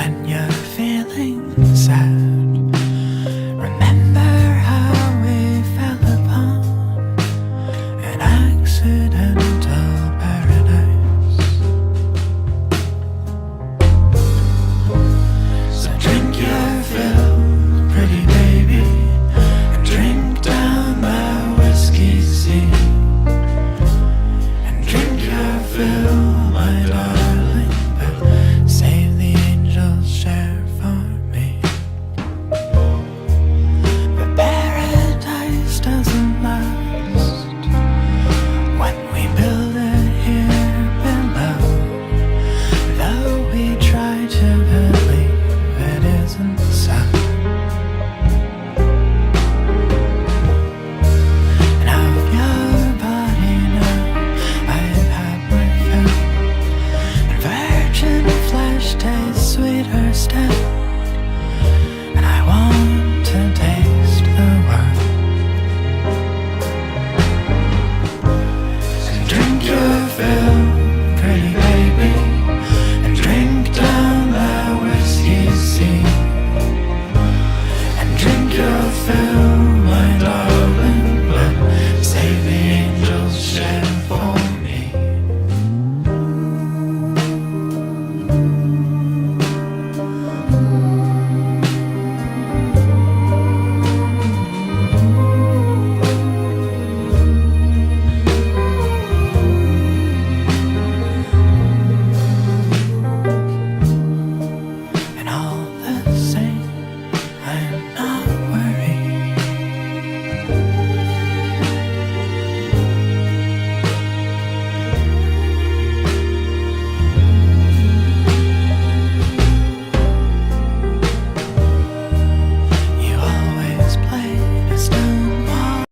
when you're feeling sad. Remember how we fell upon an accidental paradise. So drink your fill, pretty baby, and drink down that whiskey sea. And drink your fill, my darling, but save the angel's share for me. But paradise doesn't last when we build it here below, though we try to believe it isn't so. And of your body now I've had my fill, and virgin flesh tastes sweeter still, and I want to taste the world. So drink your fill, pretty baby, and drink down that whiskey sea. And drink your fill, my darling, but save the angel's share for me. And all the same, I'm not